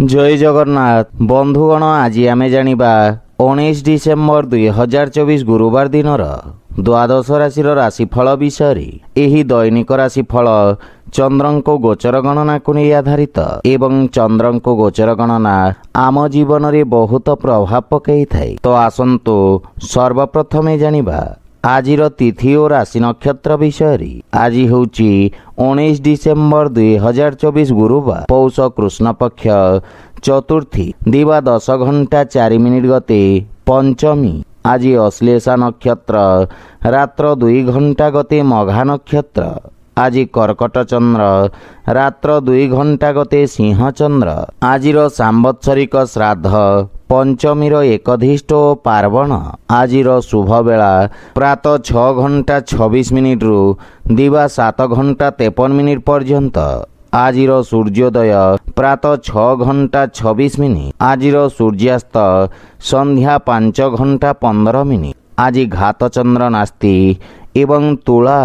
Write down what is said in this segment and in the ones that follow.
जय जगन्नाथ बंधुगण आज आम जानिबा 19 डिसेम्बर 2024 गुरुवार दिन द्वादश राशि राशिफल विषय। एही दैनिक राशिफल चंद्रंको गोचर गणना को नहीं आधारित एवं चंद्रंको गोचर गणना आम जीवन में बहुत प्रभाव पकई थाए। तो आसंतु सर्वप्रथमे जानिबा आजिर तिथि और राशि नक्षत्र विषय। आज होची 19 डिसेम्बर 2024 गुरुवार पौष कृष्ण पक्ष चतुर्थी दिवा 10 घंटा 4 मिनिट गते पंचमी। आज अश्लेषा नक्षत्र रात्र 2 घंटा गते मघा नक्षत्र। आज कर्कट चंद्र रात्र 2 घंटा गते सिंह चंद्र। आजिर सांवत्सरिक श्राद्ध पंचमीर एकधिष्ट पार्वण। आजिर शुभ बेला प्रातः 6 घंटा 26 मिनिट रु दिवा 7 घंटा 53 मिनिट पर्यंत। आजिर सूर्योदय प्रातः 6 घंटा 26 मिनिट। आजिर सूर्यास्त संध्या 5 घंटा 15 मिनिट। आज घात चंद्र नास्ति एवं तुला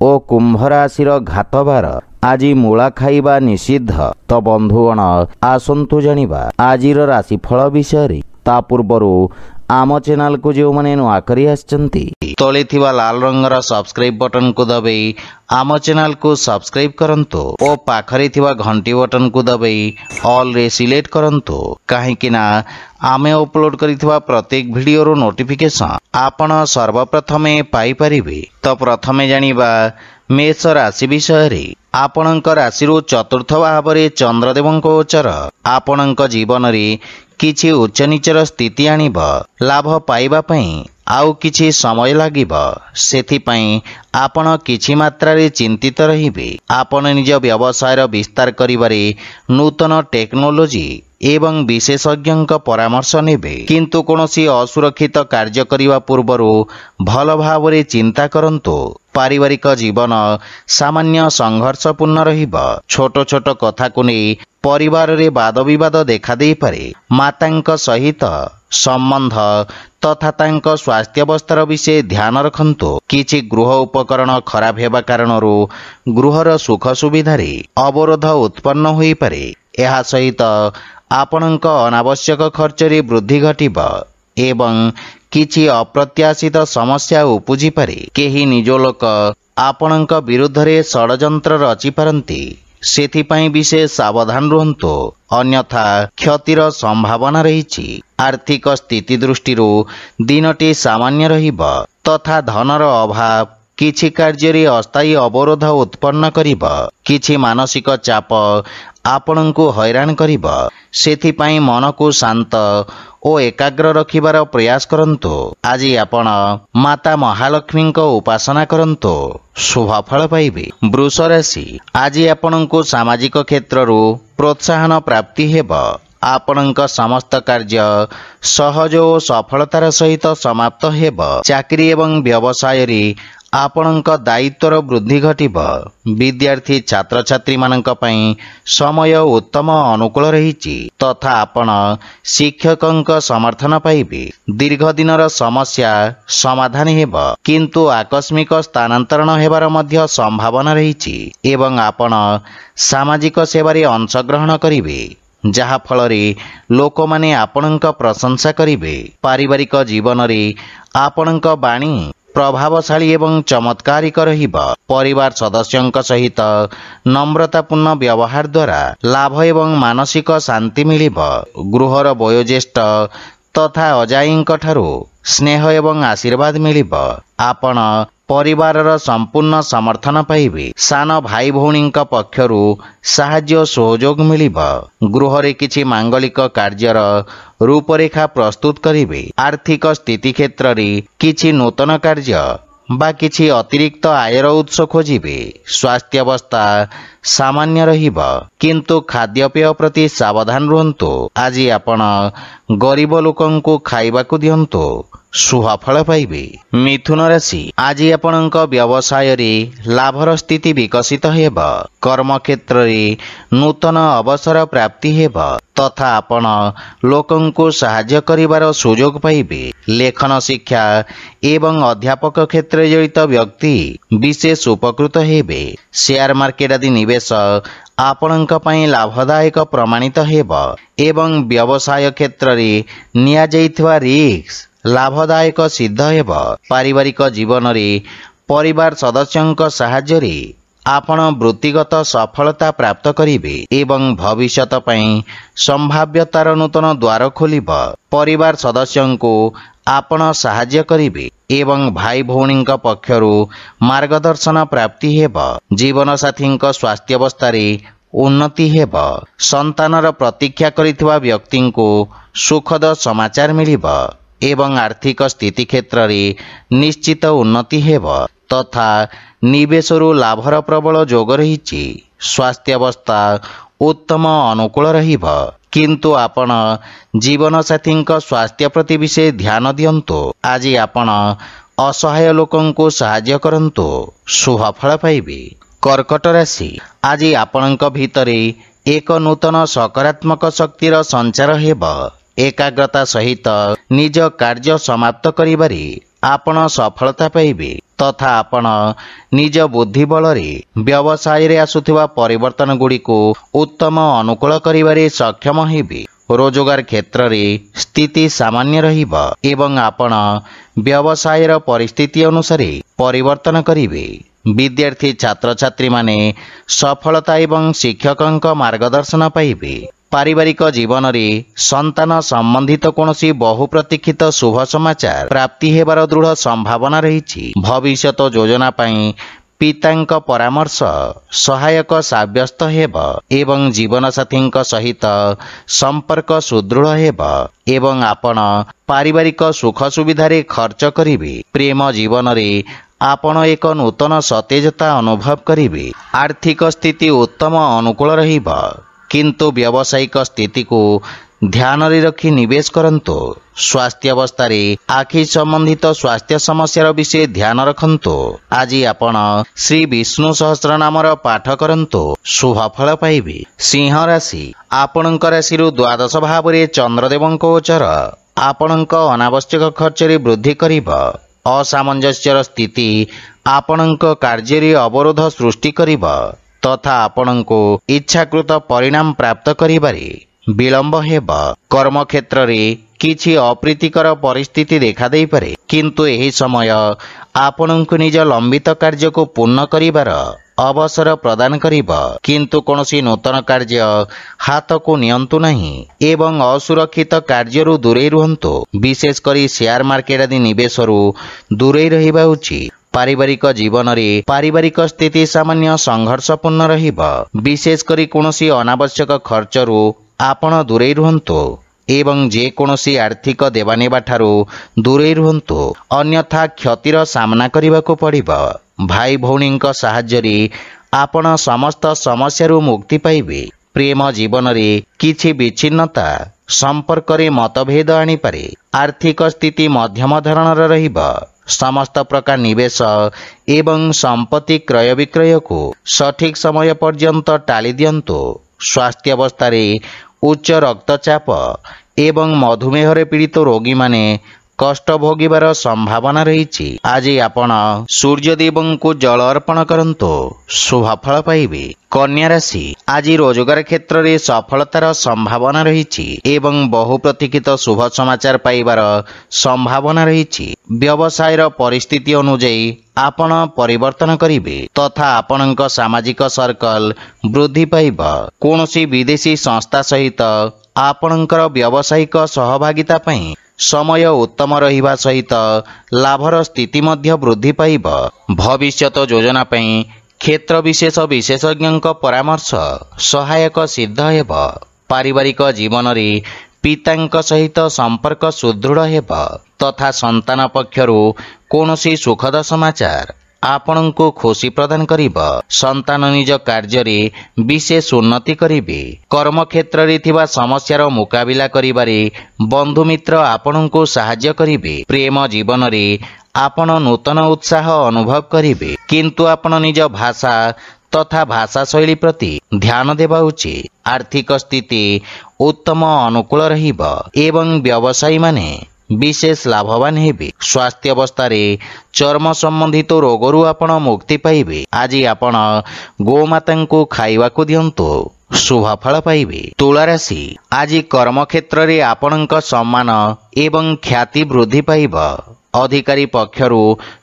ओ कुंभ राशिर घातबार। आज मूला खाइबा निषिद्ध। तो बंधुगण आसंतु जानिबा आजिर राशिफल विषय। ता पूर्वरु आम चैनल को जो माने नुआ करी आछंती तले थिबा लाल रंगर सब्सक्राइब बटन को दबाई आम चैनल को सब्सक्राइब करंतु ओ पाखरे थिबा घंटी बटन को दबाई ऑल रे सिलेक्ट करंतु काहेकि ना आमे अपलोड करिथिबा प्रत्येक वीडियो रो नोटिफिकेशन आपण सर्वप्रथमे पाई परिबे। तो प्रथमे जानिबा मेष राशि विषय। आपणक राशि चतुर्थ भाव में चंद्रदेव गोचर आपणक जीवन में किछि उच्च नीचर स्थिति आनिब। लाभ पाइबा पई आउ किछि समय लागिब। सेथिपई आपण किछि मात्रारे चिंतित रहिबे। आपण निज व्यवसायर विस्तार करिबारे नूतन टेक्नोलोजी एवं विशेषज्ञ परामर्श नेबे। किंतु कोनोसी असुरक्षित कार्य करिबा पूर्वरु भल भावरे चिंता करंतु। पारिवारिक जीवन सामान्य संघर्षपूर्ण रहिब। छोट छोट कथा को नहीं परिवार रे वाद विवाद देखा दे पारे। मातांक सहित संबंध तथा तांक स्वास्थ्य अवस्थार विषय ध्यान रखंतु। किछि गृह उपकरण खराब हेबा कारणरू गृहर सुख सुविधारे अवरोध उत्पन्न होई पारे। एहा सहित आपणक अनावश्यक खर्चरे वृद्धि घटिब एवं किछि अप्रत्याशित समस्या उपजी पारे। केही निज लोक आपणक विरुद्धरे षडयंत्र रचि पारंती। सेथिपई विशेष सावधान रुहंतु अन्यथा क्षतिर संभावना रहिछि। आर्थिक स्थिति दृष्टिरू दिनटी सामान्य रहिब तथा धनर अभाव किछि कार्य अस्थायी अवरोध उत्पन्न करिब। किछि मानसिक चाप आपणଙ୍କୁ हैरान करिब। सेथिपई मन को शांत ओ एकाग्र रखिबार प्रयास करंतु। आज आपण माता महालक्ष्मी को उपासना करंतु शुभ फल पाइबे। वृष राशि आज आपणଙ୍କୁ सामाजिक क्षेत्ररू प्रोत्साहन प्राप्ति हेब। आपणଙ୍କ समस्त कार्य सहज और सफलतार सहित समाप्त हेब। चाकरी एवं व्यवसाय रे आपणଙ୍କ दायित्वर वृद्धि घटिब। विद्यार्थी छात्र छात्री मानक पई समय उत्तम अनुकूल रहिछि तथा आपण शिक्षकक समर्थन पाइबे। दीर्घ दिनर समस्या समाधान हेब किंतु आकस्मिक स्थानांतरण हेबार मध्य संभावना रहिछि एवं आपण सामाजिक सेवारे अंशग्रहण करिवे जहा फल रे लोक माने आपणଙ୍କ प्रशंसा करिवे। पारिवारिक जीवन रे आपणଙ୍କ बाणी प्रभावशाली एवं चमत्कारिक रहिब। परिवार सदस्यों सहित नम्रतापूर्ण व्यवहार द्वारा लाभ एवं मानसिक शांति मिलिब। गृहर वयोज्येष्ठ तथा अजाईंक ठारू स्नेह एवं आशीर्वाद मिलिब। आपण परिवारर संपूर्ण समर्थन पाइबे। सान भाई भौणींक पक्षरु साहाय्य सहयोग मिलिब। गृहरे किछि मांगलिक कार्यर रूपरेखा प्रस्तुत करिवे। आर्थिक स्थिति क्षेत्र रे किछि नूतन कार्य बा किछि अतिरिक्त आयर उत्स खोजिबे। स्वास्थ्य अवस्था सामान्य रहिब किंतु खाद्यपेय प्रति सावधान रुहंतु। आज आपण गरीब लोकंकु खाइबाकु दियंतु सुफल पाइबे। मिथुन राशि आज आपणक व्यवसाय रे लाभर स्थिति विकसित हेब। कर्म क्षेत्र रे नूतन अवसर प्राप्ति हेब तथा आपण लोकंको सहाय्य करिवार सुयोग पाइबे। लेखन शिक्षा एवं अध्यापक क्षेत्र जड़ित व्यक्ति विशेष उपकृत हेबे। शेयर मार्केट आदि निवेश आपणक पई लाभदायक प्रमाणित हेब एवं व्यवसाय क्षेत्र रे निया जाइथवा रिस्क लाभदायक सिद्ध हेब। पारिवारिक जीवन रे परिवार सदस्यंक सहाय्य रे आपण वृत्तिगत सफलता प्राप्त करिवे एवं भविष्यत पई संभाव्यतार नूतन द्वार खोलिब। परिवार सदस्यंको आपण सहाय्य करिवे एवं भाई भौणींक पक्षरु मार्गदर्शन प्राप्ति हेब। जीवन साथींक स्वास्थ्य अवस्था रे उन्नति हेब। संतानर प्रतीक्षा करिथवा व्यक्तिंको सुखद समाचार मिलिब एवं आर्थिक स्थिति क्षेत्र रे निश्चित उन्नति हेब तथा निवेशरु लाभर प्रबल जोग रहिछि। स्वास्थ्य अवस्था उत्तम अनुकूल रहिब किंतु आपण जीवन साथींक स्वास्थ्य प्रति विशेष ध्यान दियंतु। आज आपण असहाय लोकंको सहाय्य करंतु सुफल पाइबे। कर्कट राशि आज आपणक भितरे एक नूतन सकारात्मक शक्तिर संचार हेब। एकाग्रता सहित निज कार्य समाप्त करिबारे आपण सफलता पाइबे तथा आपण निज बुद्धि बल रे व्यवसाय रे आसुथिबा परिवर्तन गुडी को उत्तम अनुकूल करिबारे सक्षम हेबे। रोजगार क्षेत्र रे स्थिति सामान्य रहिब एवं आपण व्यवसाय र परिस्थिति अनुसार परिवर्तन करिवे। विद्यार्थी छात्र छात्री माने सफलता एवं शिक्षकंक मार्गदर्शन पाइबे। पारिवारिक जीवन रे संतान संबंधित कोनोसी बहु प्रतीक्षित शुभ समाचार प्राप्ति हेबार दृढ़ संभावना रहिछि। भविष्यत योजना पई पितांक परामर्श सहायक साब्यस्त हेब एवं जीवन साथींक सहित संपर्क सुदृढ़ हेब एवं आपण पारिवारिक सुख सुविधा रे खर्च करिवे। प्रेम जीवन रे आपण एक नूतन सतेजता अनुभव करिवे। आर्थिक स्थिति उत्तम अनुकूल रहिब किंतु व्यावसायिक स्थिति को ध्यान रे रखी निवेश करंतु। स्वास्थ्य अवस्था रे आखि संबंधित स्वास्थ्य समस्या विषय ध्यान रखंतु। आज आपण श्री विष्णु सहस्र नामर पाठ करंतु सुफल पाइबे। सिंह राशि आपणक राशि रु द्वादश भाव रे चंद्रदेवंक गोचर आपणक अनावश्यक खर्च रे वृद्धि करिब। असामंजस्य स्थिति आपणक कार्य रे अवरोध सृष्टि करिब तथा आपणको इच्छाकृत परिणाम प्राप्त करिबारे विलंब हेब। कर्म क्षेत्र रे किछि अप्रीतिकर परिस्थिति देखा देई पारे किंतु एही समय आपणको निज लंबित कार्य को पूर्ण करिबार अवसर प्रदान करिब किंतु कोनोसी नूतन कार्य हाथ को नियंतु नहीं एवं असुरक्षित कार्यरु दूरे रुहंतु। विशेष करी शेयर मार्केट आदि निवेशरु दूरे रहिबा उचित। पारिवारिक जीवन रे पारिवारिक स्थिति सामान्य संघर्षपूर्ण रहिब। विशेष करी कोनोसी अनावश्यक खर्चरु आपण दूरे रुहंतु एवं जे कोनोसी आर्थिक देवानेबा ठारू दूरे रुहंतु अन्यथा क्षतिर सामना करिबाको पड़िब। भाई भौणींक सहाय्य रे आपण समस्त समस्यारु मुक्ति पाइबे। प्रेम जीवन रे किछि विच्छिन्नता संपर्क रे मतभेद आनी पारे। आर्थिक स्थिति मध्यम धरणर रहिब। समस्त प्रकार निवेश एवं संपत्ति क्रय विक्रय को सठिक समय पर्यंत टाली दियंतु। स्वास्थ्य अवस्था रे उच्च रक्तचाप एवं मधुमेह रे पीड़ित रोगी माने कष्ट भोगिबार संभावना रहिछि। आज आपण सूर्यदेवं को जल अर्पण करंतु शुभफल पाइबे। कन्या राशि आज रोजगार क्षेत्र रे सफलतार संभावना रहिछि एवं बहु प्रतीक्षित शुभ समाचार पाइबार संभावना रहिछि। व्यवसाय परिस्थिति अनुଯାयी आपण परिवर्तन करिवे तथा आपणक सामाजिक सर्कल वृद्धि पाइब। कोनोसी विदेशी संस्था सहित आपणकर व्यावसायिक सहभागिता पई समय उत्तम रहिबा सहित लाभर स्थिति मध्य वृद्धि पाइब। भविष्यत योजना पई क्षेत्र विशेष विशेषज्ञक परामर्श सहायक सिद्ध हेब। पारिवारिक जीवन रे पितांक सहित संपर्क सुदृढ़ हेब तथा संतान पक्षरु कोनोसी सुखद समाचार ଆପଣଙ୍କୁ ଖୁସି ପ୍ରଦାନ କରିବ। ସନ୍ତାନ ନିଜ କାର୍ଯ୍ୟରେ ବିଶେଷ ଉନ୍ନତି କରିବେ। କର୍ମକ୍ଷେତ୍ରରେ ଥିବା ସମସ୍ୟାର ମୁକାବିଲା କରିବାରେ ବନ୍ଧୁମିତ୍ର ଆପଣଙ୍କୁ ସାହାଯ୍ୟ କରିବେ। ପ୍ରେମ ଜୀବନରେ ଆପଣ ନୂତନ ଉତ୍ସାହ ଅନୁଭବ କରିବେ, କିନ୍ତୁ ଆପଣ ନିଜ ଭାଷା ତଥା ଭାଷା ଶୈଳୀ ପ୍ରତି ଧ୍ୟାନ ଦେବା ଉଚିତ। ଆର୍ଥିକ ସ୍ଥିତି ଉତ୍ତମ ଅନୁକୂଳ ରହିବ ଏବଂ ବ୍ୟବସାୟୀମାନେ ବିଶେଷ ଲାଭବାନ ହେବେ। ସ୍ୱାସ୍ଥ୍ୟ ଅବସ୍ଥାରେ ଚର୍ମ ସମ୍ବନ୍ଧିତ ରୋଗରୁ ଆପଣ ମୁକ୍ତି ପାଇବେ। ଆଜି ଆପଣ ଗୋମାତାଙ୍କୁ ଖାଇବାକୁ ଦିଅନ୍ତୁ, ଶୁଭ ଫଳ ପାଇବେ। ତୁଳା ରାଶି, ଆଜି କର୍ମକ୍ଷେତ୍ରରେ ଆପଣଙ୍କ ସମ୍ମାନ ଏବଂ ଖ୍ୟାତି ବୃଦ୍ଧି ପାଇବ। ଅଧିକାରୀ ପକ୍ଷରୁ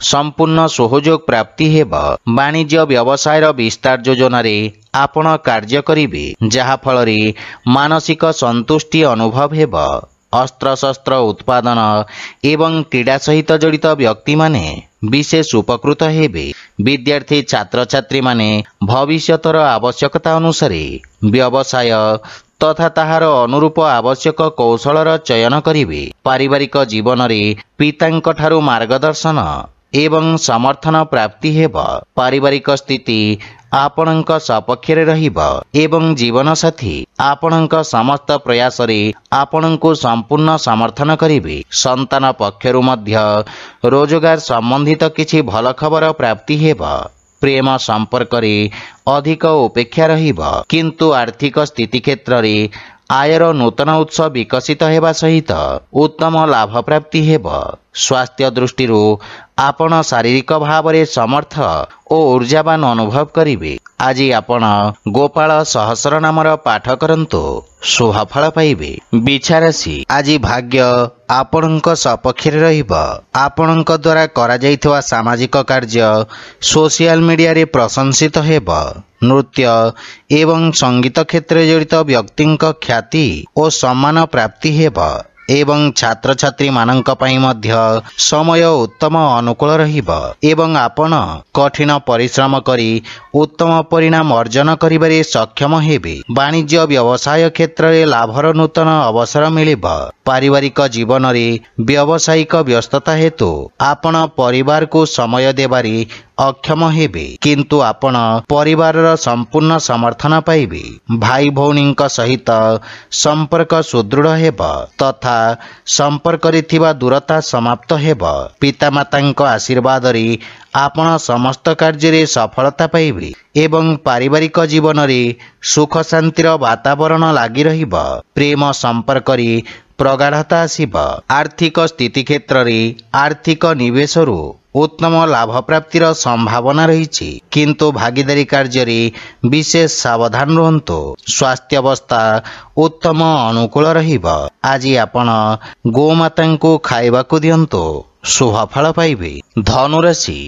ସମ୍ପୂର୍ଣ୍ଣ ସହଯୋଗ ପ୍ରାପ୍ତି ହେବ। ବାଣିଜ୍ୟ ବ୍ୟବସାୟର ବିସ୍ତାର ଯୋଜନାରେ ଆପଣ କାର୍ଯ୍ୟ କରିବେ, ଯାହାଫଳରେ ମାନସିକ ସନ୍ତୁଷ୍ଟି ଅନୁଭବ ହେବ। ଅସ୍ତ୍ରଶସ୍ତ୍ର ଉତ୍ପାଦନ ଏବଂ କ୍ରୀଡ଼ା ସହିତ ଜଡ଼ିତ ବ୍ୟକ୍ତିମାନେ ବିଶେଷ ଉପକୃତ ହେବେ। ବିଦ୍ୟାର୍ଥୀ ଛାତ୍ରଛାତ୍ରୀମାନେ ଭବିଷ୍ୟତର ଆବଶ୍ୟକତା ଅନୁସାରେ ବ୍ୟବସାୟ ତଥା ତାହାର ଅନୁରୂପ ଆବଶ୍ୟକ କୌଶଳର ଚୟନ କରିବେ। ପାରିବାରିକ ଜୀବନରେ ପିତାଙ୍କଠାରୁ ମାର୍ଗଦର୍ଶନ ଏବଂ ସମର୍ଥନ ପ୍ରାପ୍ତି ହେବ। ପାରିବାରିକ ସ୍ଥିତି ଆପଣଙ୍କ ସପକ୍ଷରେ ରହିବ ଏବଂ ଜୀବନସାଥୀ ଆପଣଙ୍କ ସମସ୍ତ ପ୍ରୟାସରେ ଆପଣଙ୍କୁ ସମ୍ପୂର୍ଣ୍ଣ ସମର୍ଥନ କରିବେ। ସନ୍ତାନ ପକ୍ଷରୁ ମଧ୍ୟ ରୋଜଗାର ସମ୍ବନ୍ଧିତ କିଛି ଭଲ ଖବର ପ୍ରାପ୍ତି ହେବ। ପ୍ରେମ ସମ୍ପର୍କରେ ଅଧିକ ଉପେକ୍ଷା ରହିବ, କିନ୍ତୁ ଆର୍ଥିକ ସ୍ଥିତି କ୍ଷେତ୍ରରେ ଆୟର ନୂତନ ଉତ୍ସ ବିକଶିତ ହେବା ସହିତ ଉତ୍ତମ ଲାଭ ପ୍ରାପ୍ତି ହେବ। ସ୍ୱାସ୍ଥ୍ୟ ଦୃଷ୍ଟିରୁ ଆପଣ ଶାରୀରିକ ଭାବରେ ସମର୍ଥ ଓ ଊର୍ଜାବାନ ଅନୁଭବ କରିବେ। ଆଜି ଆପଣ ଗୋପାଳ ସହସ୍ର ନାମର ପାଠ କରନ୍ତୁ, ଶୁଭ ଫଳ ପାଇବେ। ବିଛା ରାଶି, ଆଜି ଭାଗ୍ୟ ଆପଣଙ୍କ ସପକ୍ଷରେ ରହିବ। ଆପଣଙ୍କ ଦ୍ୱାରା କରାଯାଇଥିବା ସାମାଜିକ କାର୍ଯ୍ୟ ସୋସିଆଲ ମିଡ଼ିଆରେ ପ୍ରଶଂସିତ ହେବ। ନୃତ୍ୟ ଏବଂ ସଙ୍ଗୀତ କ୍ଷେତ୍ରରେ ଜଡ଼ିତ ବ୍ୟକ୍ତିଙ୍କ ଖ୍ୟାତି ଓ ସମ୍ମାନ ପ୍ରାପ୍ତି ହେବ ଏବଂ ଛାତ୍ରଛାତ୍ରୀମାନଙ୍କ ପାଇଁ ମଧ୍ୟ ସମୟ ଉତ୍ତମ ଅନୁକୂଳ ରହିବ ଏବଂ ଆପଣ କଠିନ ପରିଶ୍ରମ କରି ଉତ୍ତମ ପରିଣାମ ଅର୍ଜନ କରିବାରେ ସକ୍ଷମ ହେବେ। ବାଣିଜ୍ୟ ବ୍ୟବସାୟ କ୍ଷେତ୍ରରେ ଲାଭର ନୂତନ ଅବସର ମିଳିବ। ପାରିବାରିକ ଜୀବନରେ ବ୍ୟବସାୟିକ ବ୍ୟସ୍ତତା ହେତୁ ଆପଣ ପରିବାରକୁ ସମୟ ଦେବାରେ ଅକ୍ଷମ ହେବେ, କିନ୍ତୁ ଆପଣ ପରିବାରର ସମ୍ପୂର୍ଣ୍ଣ ସମର୍ଥନ ପାଇବେ। ଭାଇ ଭଉଣୀଙ୍କ ସହିତ ସମ୍ପର୍କ ସୁଦୃଢ଼ ହେବ ତଥା ସମ୍ପର୍କରେ ଥିବା ଦୂରତା ସମାପ୍ତ ହେବ। ପିତାମାତାଙ୍କ ଆଶୀର୍ବାଦରେ ଆପଣ ସମସ୍ତ କାର୍ଯ୍ୟରେ ସଫଳତା ପାଇବେ ଏବଂ ପାରିବାରିକ ଜୀବନରେ ସୁଖ ଶାନ୍ତିର ବାତାବରଣ ଲାଗି ରହିବ। ପ୍ରେମ ସମ୍ପର୍କରେ ପ୍ରଗାଢ଼ତା ଆସିବ। ଆର୍ଥିକ ସ୍ଥିତି କ୍ଷେତ୍ରରେ ଆର୍ଥିକ ନିବେଶରୁ ଉତ୍ତମ ଲାଭ ପ୍ରାପ୍ତିର ସମ୍ଭାବନା ରହିଛି, କିନ୍ତୁ ଭାଗିଦାରୀ କାର୍ଯ୍ୟରେ ବିଶେଷ ସାବଧାନ ରୁହନ୍ତୁ। ସ୍ୱାସ୍ଥ୍ୟ ଅବସ୍ଥା ଉତ୍ତମ ଅନୁକୂଳ ରହିବ। ଆଜି ଆପଣ ଗୋମାତାଙ୍କୁ ଖାଇବାକୁ ଦିଅନ୍ତୁ, ଶୁଭ ଫଳ ପାଇବେ। ଧନୁରାଶି,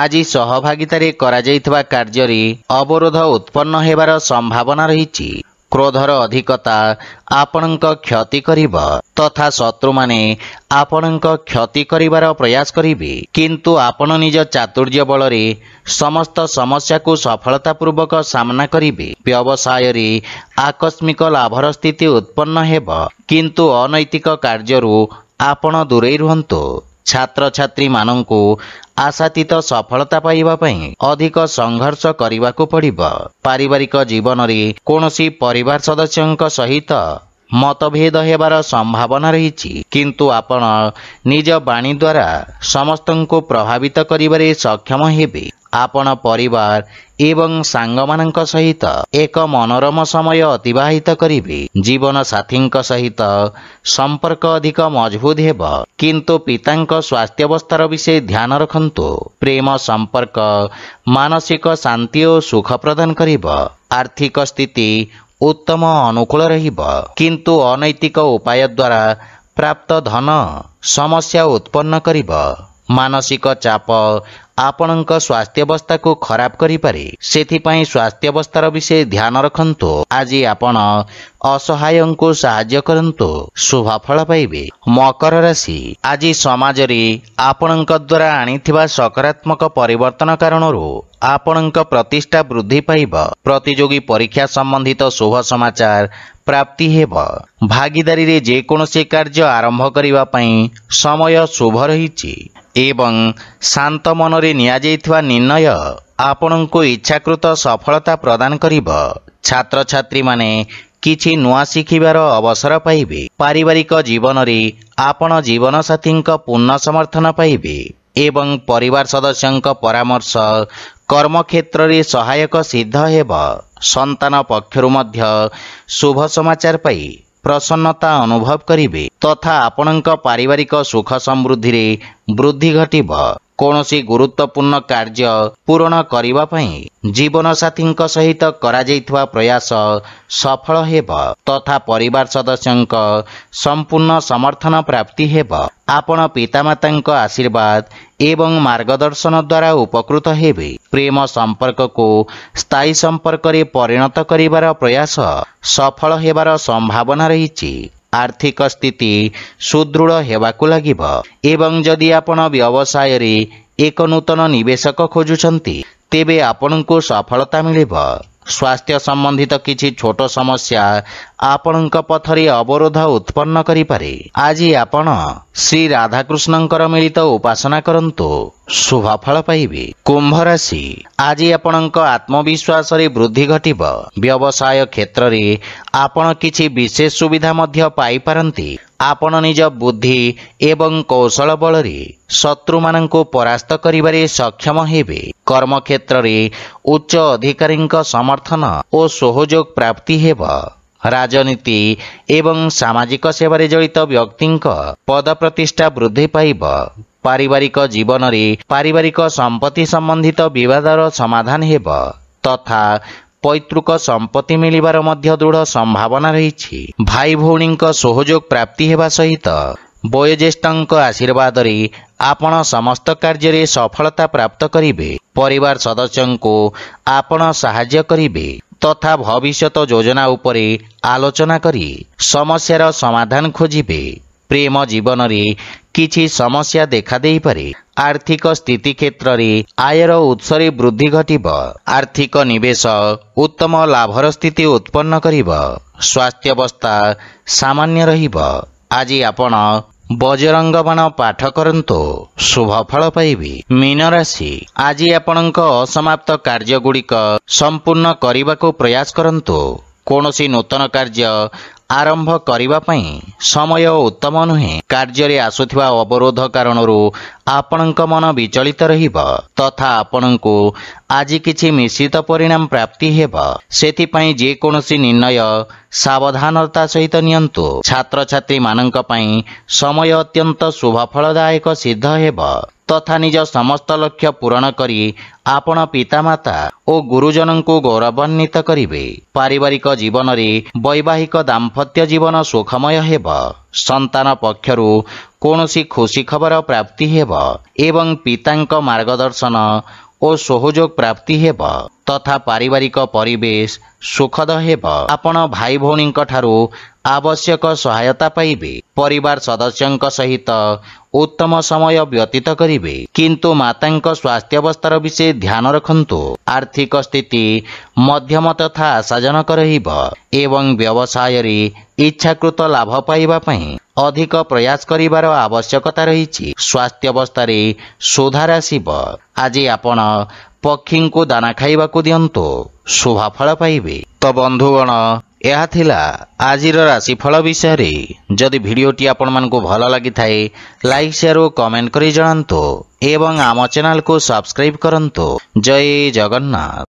ଆଜି ସହଭାଗିତାରେ କରାଯାଇଥିବା କାର୍ଯ୍ୟରେ ଅବରୋଧ ଉତ୍ପନ୍ନ ହେବାର ସମ୍ଭାବନା ରହିଛି। କ୍ରୋଧର ଅଧିକତା ଆପଣଙ୍କ କ୍ଷତି କରିବ ତଥା ଶତ୍ରୁମାନେ ଆପଣଙ୍କ କ୍ଷତି କରିବାର ପ୍ରୟାସ କରିବେ, କିନ୍ତୁ ଆପଣ ନିଜ ଚାତୁର୍ଯ୍ୟ ବଳରେ ସମସ୍ତ ସମସ୍ୟାକୁ ସଫଳତାପୂର୍ବକ ସାମ୍ନା କରିବେ। ବ୍ୟବସାୟରେ ଆକସ୍ମିକ ଲାଭର ସ୍ଥିତି ଉତ୍ପନ୍ନ ହେବ, କିନ୍ତୁ ଅନୈତିକ କାର୍ଯ୍ୟରୁ ଆପଣ ଦୂରେଇ ରୁହନ୍ତୁ। ଛାତ୍ରଛାତ୍ରୀମାନଙ୍କୁ ଆଶାତୀତ ସଫଳତା ପାଇବା ପାଇଁ ଅଧିକ ସଂଘର୍ଷ କରିବାକୁ ପଡ଼ିବ। ପାରିବାରିକ ଜୀବନରେ କୌଣସି ପରିବାର ସଦସ୍ୟଙ୍କ ସହିତ ମତଭେଦ ହେବାର ସମ୍ଭାବନା ରହିଛି, କିନ୍ତୁ ଆପଣ ନିଜ ବାଣୀ ଦ୍ୱାରା ସମସ୍ତଙ୍କୁ ପ୍ରଭାବିତ କରିବାରେ ସକ୍ଷମ ହେବେ। ଆପଣ ପରିବାର ଏବଂ ସାଙ୍ଗମାନଙ୍କ ସହିତ ଏକ ମନୋରମ ସମୟ ଅତିବାହିତ କରିବେ। ଜୀବନ ସାଥୀଙ୍କ ସହିତ ସମ୍ପର୍କ ଅଧିକ ମଜବୁତ ହେବ, କିନ୍ତୁ ପିତାଙ୍କ ସ୍ୱାସ୍ଥ୍ୟାବସ୍ଥାର ବିଷୟ ଧ୍ୟାନ ରଖନ୍ତୁ। ପ୍ରେମ ସମ୍ପର୍କ ମାନସିକ ଶାନ୍ତି ଓ ସୁଖ ପ୍ରଦାନ କରିବ। ଆର୍ଥିକ ସ୍ଥିତି ଉତ୍ତମ ଅନୁକୂଳ ରହିବ, କିନ୍ତୁ ଅନୈତିକ ଉପାୟ ଦ୍ୱାରା ପ୍ରାପ୍ତ ଧନ ସମସ୍ୟା ଉତ୍ପନ୍ନ କରିବ। ମାନସିକ ଚାପ ଆପଣଙ୍କ ସ୍ୱାସ୍ଥ୍ୟାବସ୍ଥାକୁ ଖରାପ କରିପାରେ, ସେଥିପାଇଁ ସ୍ୱାସ୍ଥ୍ୟାବସ୍ଥାର ବିଷୟ ଧ୍ୟାନ ରଖନ୍ତୁ। ଆଜି ଆପଣ ଅସହାୟଙ୍କୁ ସାହାଯ୍ୟ କରନ୍ତୁ, ଶୁଭ ଫଳ ପାଇବେ। ମକର ରାଶି, ଆଜି ସମାଜରେ ଆପଣଙ୍କ ଦ୍ୱାରା ଆଣିଥିବା ସକାରାତ୍ମକ ପରିବର୍ତ୍ତନ କାରଣରୁ ଆପଣଙ୍କ ପ୍ରତିଷ୍ଠା ବୃଦ୍ଧି ପାଇବ। ପ୍ରତିଯୋଗୀ ପରୀକ୍ଷା ସମ୍ବନ୍ଧିତ ଶୁଭ ସମାଚାର ପ୍ରାପ୍ତି ହେବ। ଭାଗିଦାରୀରେ ଯେକୌଣସି କାର୍ଯ୍ୟ ଆରମ୍ଭ କରିବା ପାଇଁ ସମୟ ଶୁଭ ରହିଛି ଏବଂ ଶାନ୍ତ ମନରେ ନିଆଯାଇଥିବା ନିର୍ଣ୍ଣୟ ଆପଣଙ୍କୁ ଇଚ୍ଛାକୃତ ସଫଳତା ପ୍ରଦାନ କରିବ। ଛାତ୍ରଛାତ୍ରୀମାନେ କିଛି ନୂଆ ଶିଖିବାର ଅବସର ପାଇବେ। ପାରିବାରିକ ଜୀବନରେ ଆପଣ ଜୀବନସାଥୀଙ୍କ ପୂର୍ଣ୍ଣ ସମର୍ଥନ ପାଇବେ ଏବଂ ପରିବାର ସଦସ୍ୟଙ୍କ ପରାମର୍ଶ କର୍ମକ୍ଷେତ୍ରରେ ସହାୟକ ସିଦ୍ଧ ହେବ। ସନ୍ତାନ ପକ୍ଷରୁ ମଧ୍ୟ ଶୁଭ ସମାଚାର ପାଇ ପ୍ରସନ୍ନତା ଅନୁଭବ କରିବେ ତଥା ଆପଣଙ୍କ ପାରିବାରିକ ସୁଖ ସମୃଦ୍ଧିରେ ବୃଦ୍ଧି ଘଟିବ। କୌଣସି ଗୁରୁତ୍ୱପୂର୍ଣ୍ଣ କାର୍ଯ୍ୟ ପୂରଣ କରିବା ପାଇଁ ଜୀବନସାଥୀଙ୍କ ସହିତ କରାଯାଇଥିବା ପ୍ରୟାସ ସଫଳ ହେବ ତଥା ପରିବାର ସଦସ୍ୟଙ୍କ ସମ୍ପୂର୍ଣ୍ଣ ସମର୍ଥନ ପ୍ରାପ୍ତି ହେବ। ଆପଣ ପିତାମାତାଙ୍କ ଆଶୀର୍ବାଦ ଏବଂ ମାର୍ଗଦର୍ଶନ ଦ୍ୱାରା ଉପକୃତ ହେବେ। ପ୍ରେମ ସମ୍ପର୍କକୁ ସ୍ଥାୟୀ ସମ୍ପର୍କରେ ପରିଣତ କରିବାର ପ୍ରୟାସ ସଫଳ ହେବାର ସମ୍ଭାବନା ରହିଛି। ଆର୍ଥିକ ସ୍ଥିତି ସୁଦୃଢ଼ ହେବାକୁ ଲାଗିବ ଏବଂ ଯଦି ଆପଣ ବ୍ୟବସାୟରେ ଏକ ନୂତନ ନିବେଶକ ଖୋଜୁଛନ୍ତି ତେବେ ଆପଣଙ୍କୁ ସଫଳତା ମିଳିବ। ସ୍ୱାସ୍ଥ୍ୟ ସମ୍ବନ୍ଧିତ କିଛି ଛୋଟ ସମସ୍ୟା ଆପଣଙ୍କ ପଥରେ ଅବରୋଧ ଉତ୍ପନ୍ନ କରିପାରେ। ଆଜି ଆପଣ ଶ୍ରୀ ରାଧାକୃଷ୍ଣଙ୍କର ମିଳିତ ଉପାସନା କରନ୍ତୁ, ଶୁଭ ଫଳ ପାଇବେ। କୁମ୍ଭ ରାଶି, ଆଜି ଆପଣଙ୍କ ଆତ୍ମବିଶ୍ୱାସରେ ବୃଦ୍ଧି ଘଟିବ। ବ୍ୟବସାୟ କ୍ଷେତ୍ରରେ ଆପଣ କିଛି ବିଶେଷ ସୁବିଧା ମଧ୍ୟ ପାଇପାରନ୍ତି। ଆପଣ ନିଜ ବୁଦ୍ଧି ଏବଂ କୌଶଳ ବଳରେ ଶତ୍ରୁମାନଙ୍କୁ ପରାସ୍ତ କରିବାରେ ସକ୍ଷମ ହେବେ। କର୍ମକ୍ଷେତ୍ରରେ ଉଚ୍ଚ ଅଧିକାରୀଙ୍କ ସମର୍ଥନ ଓ ସହଯୋଗ ପ୍ରାପ୍ତି ହେବ। ରାଜନୀତି ଏବଂ ସାମାଜିକ ସେବାରେ ଜଡ଼ିତ ବ୍ୟକ୍ତିଙ୍କ ପଦପ୍ରତିଷ୍ଠା ବୃଦ୍ଧି ପାଇବ। ପାରିବାରିକ ଜୀବନରେ ପାରିବାରିକ ସମ୍ପତ୍ତି ସମ୍ବନ୍ଧିତ ବିବାଦର ସମାଧାନ ହେବ ତଥା ପୈତୃକ ସମ୍ପତ୍ତି ମିଳିବାର ମଧ୍ୟ ଦୃଢ଼ ସମ୍ଭାବନା ରହିଛି। ଭାଇ ଭଉଣୀଙ୍କ ସହଯୋଗ ପ୍ରାପ୍ତି ହେବା ସହିତ ବୟୋଜ୍ୟେଷ୍ଠଙ୍କ ଆଶୀର୍ବାଦରେ ଆପଣ ସମସ୍ତ କାର୍ଯ୍ୟରେ ସଫଳତା ପ୍ରାପ୍ତ କରିବେ। ପରିବାର ସଦସ୍ୟଙ୍କୁ ଆପଣ ସାହାଯ୍ୟ କରିବେ ତଥା ଭବିଷ୍ୟତ ଯୋଜନା ଉପରେ ଆଲୋଚନା କରି ସମସ୍ୟାର ସମାଧାନ ଖୋଜିବେ। ପ୍ରେମ ଜୀବନରେ କିଛି ସମସ୍ୟା ଦେଖାଦେଇପାରେ। ଆର୍ଥିକ ସ୍ଥିତି କ୍ଷେତ୍ରରେ ଆୟର ଉତ୍ସରେ ବୃଦ୍ଧି ଘଟିବ। ଆର୍ଥିକ ନିବେଶ ଉତ୍ତମ ଲାଭର ସ୍ଥିତି ଉତ୍ପନ୍ନ କରିବ। ସ୍ୱାସ୍ଥ୍ୟାବସ୍ଥା ସାମାନ୍ୟ ରହିବ। ଆଜି ଆପଣ ବଜରଙ୍ଗ ବାଣ ପାଠ କରନ୍ତୁ, ଶୁଭ ଫଳ ପାଇବେ। ମୀନ ରାଶି, ଆଜି ଆପଣଙ୍କ ଅସମାପ୍ତ କାର୍ଯ୍ୟଗୁଡ଼ିକ ସମ୍ପୂର୍ଣ୍ଣ କରିବାକୁ ପ୍ରୟାସ କରନ୍ତୁ। କୌଣସି ନୂତନ କାର୍ଯ୍ୟ ଆରମ୍ଭ କରିବା ପାଇଁ ସମୟ ଉତ୍ତମ ନୁହେଁ। କାର୍ଯ୍ୟରେ ଆସୁଥିବା ଅବରୋଧ କାରଣରୁ ଆପଣଙ୍କ ମନ ବିଚଳିତ ରହିବ ତଥା ଆପଣଙ୍କୁ ଆଜି କିଛି ମିଶ୍ରିତ ପରିଣାମ ପ୍ରାପ୍ତି ହେବ। ସେଥିପାଇଁ ଯେକୌଣସି ନିର୍ଣ୍ଣୟ ସାବଧାନତା ସହିତ ନିଅନ୍ତୁ। ଛାତ୍ରଛାତ୍ରୀମାନଙ୍କ ପାଇଁ ସମୟ ଅତ୍ୟନ୍ତ ଶୁଭଫଳଦାୟକ ସିଦ୍ଧ ହେବ ତଥା ନିଜ ସମସ୍ତ ଲକ୍ଷ୍ୟ ପୂରଣ କରି ଆପଣ ପିତାମାତା ଓ ଗୁରୁଜନଙ୍କୁ ଗୌରବାନ୍ୱିତ କରିବେ। ପାରିବାରିକ ଜୀବନରେ ବୈବାହିକ ଦାମ୍ପତ୍ୟ ଜୀବନ ସୁଖମୟ ହେବ। ସନ୍ତାନ ପକ୍ଷରୁ କୌଣସି ଖୁସି ଖବର ପ୍ରାପ୍ତି ହେବ ଏବଂ ପିତାଙ୍କ ମାର୍ଗଦର୍ଶନ ଓ ସହଯୋଗ ପ୍ରାପ୍ତି ହେବ ତଥା ପାରିବାରିକ ପରିବେଶ ସୁଖଦ ହେବ। ଆପଣ ଭାଇ ଭଉଣୀଙ୍କ ଠାରୁ ଆବଶ୍ୟକ ସହାୟତା ପାଇବେ। ପରିବାର ସଦସ୍ୟଙ୍କ ସହିତ ଉତ୍ତମ ସମୟ ବ୍ୟତୀତ କରିବେ କିନ୍ତୁ ମାତାଙ୍କ ସ୍ୱାସ୍ଥ୍ୟାବସ୍ଥାର ବିଷୟ ଧ୍ୟାନ ରଖନ୍ତୁ। ଆର୍ଥିକ ସ୍ଥିତି ମଧ୍ୟମ ତଥା ଆଶାଜନକ ରହିବ ଏବଂ ବ୍ୟବସାୟରେ ଇଚ୍ଛାକୃତ ଲାଭ ପାଇବା ପାଇଁ ଅଧିକ ପ୍ରୟାସ କରିବାର ଆବଶ୍ୟକତା ରହିଛି। ସ୍ୱାସ୍ଥ୍ୟାବସ୍ଥାରେ ସୁଧାର ଆସିବ। ଆଜି ଆପଣ ପକ୍ଷୀଙ୍କୁ ଦାନା ଖାଇବାକୁ ଦିଅନ୍ତୁ, ଶୁଭ ଫଳ ପାଇବେ। ତ ବନ୍ଧୁଗଣ, ଏହା ଥିଲା ଆଜିର ରାଶିଫଳ ବିଷୟରେ। ଯଦି ଭିଡ଼ିଓଟି ଆପଣମାନଙ୍କୁ ଭଲ ଲାଗିଥାଏ ଲାଇକ୍ ସେୟାର ଓ କମେଣ୍ଟ କରି ଜଣାନ୍ତୁ ଏବଂ ଆମ ଚ୍ୟାନେଲକୁ ସବସ୍କ୍ରାଇବ୍ କରନ୍ତୁ। ଜୟ ଜଗନ୍ନାଥ।